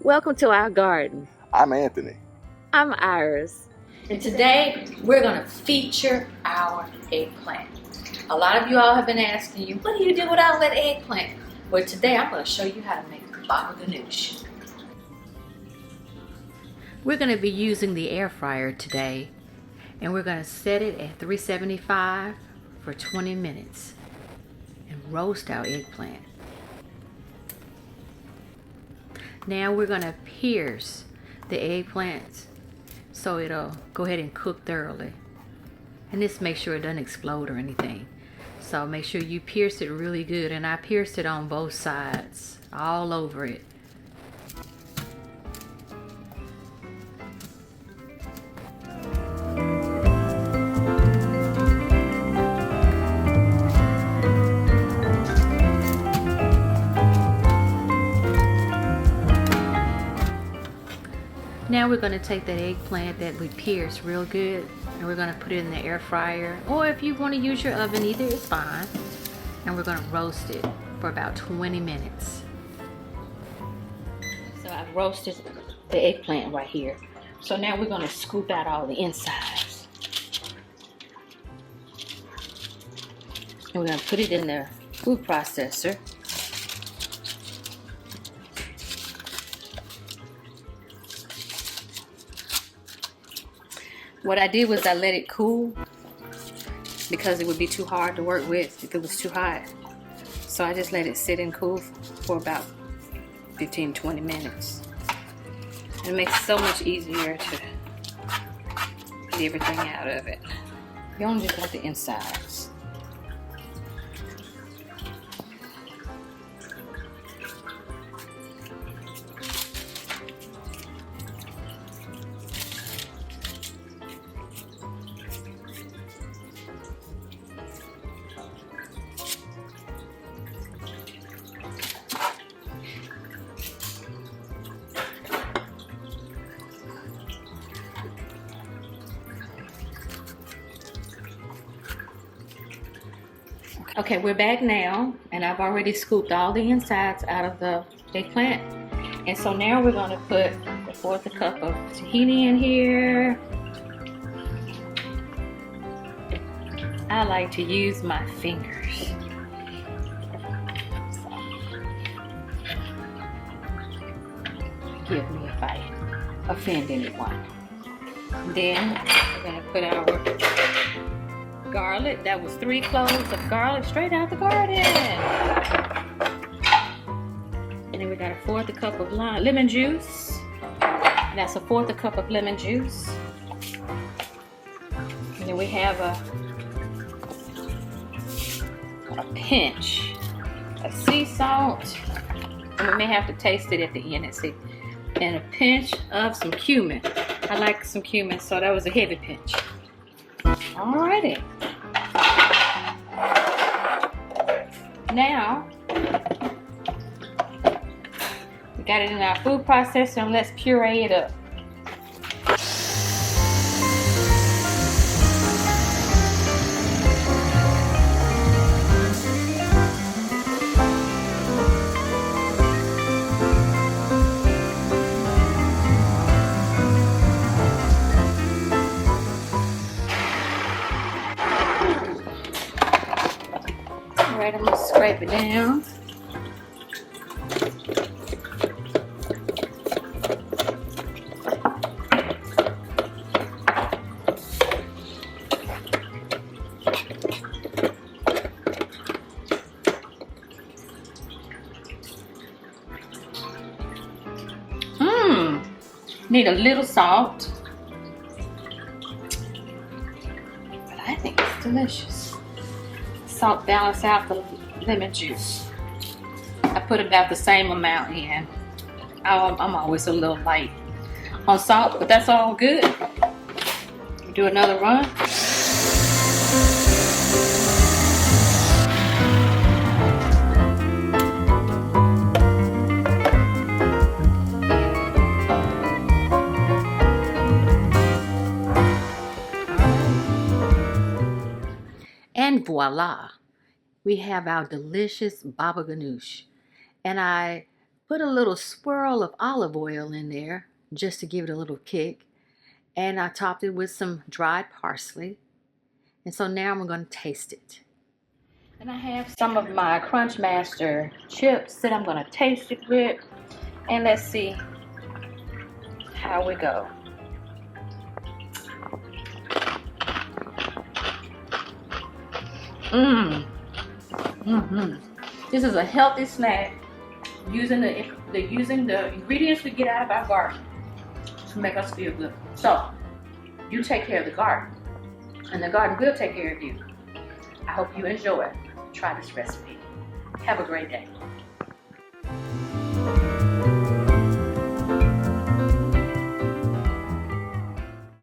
Welcome to our garden. I'm Anthony. I'm Iris. And today we're going to feature our eggplant. A lot of you all have been asking you, what do you do without that eggplant? Well, today I'm going to show you how to make baba ganoush. We're going to be using the air fryer today, and we're going to set it at 375 for 20 minutes and roast our eggplant. Now we're going to pierce the eggplants so it'll go ahead and cook thoroughly. And this makes sure it doesn't explode or anything. So make sure you pierce it really good, and I pierced it on both sides, all over it. Now we're going to take that eggplant that we pierced real good, and we're going to put it in the air fryer, or if you want to use your oven, either is fine. And we're going to roast it for about 20 minutes. So I've roasted the eggplant right here. So now we're going to scoop out all the insides. And we're going to put it in the food processor. What I did was I let it cool because it would be too hard to work with if it was too hot. So I just let it sit and cool for about 15-20 minutes. And it makes it so much easier to get everything out of it. You only just want the insides. Okay, we're back now, and I've already scooped all the insides out of the eggplant. And so now we're going to put a fourth a cup of tahini in here. I like to use my fingers. Forgive me if I offend anyone. Then we're going to put our garlic. That was 3 cloves of garlic straight out the garden. And then we got a fourth a cup of lemon juice. That's a fourth a cup of lemon juice. And then we have a pinch of sea salt. And we may have to taste it at the end and see. And a pinch of some cumin. I like some cumin, so that was a heavy pinch. Alrighty. Now, we got it in our food processor, and let's puree it up. Alright, I'm going to scrape it down. Need a little salt. But I think it's delicious. Salt balance out the lemon juice. I put about the same amount in. I'm always a little light on salt, but that's all good. Do another run. And voila, we have our delicious baba ganoush. And I Put a little swirl of olive oil in there just to give it a little kick. And I topped it with some dried parsley. And so now I'm going to taste it. And I have some of my Crunchmaster chips that I'm going to taste it with. And let's see how we go. This is a healthy snack using the ingredients we get out of our garden to make us feel good. So you take care of the garden, and the garden will take care of you. I hope you enjoy. Try this recipe. Have a great day.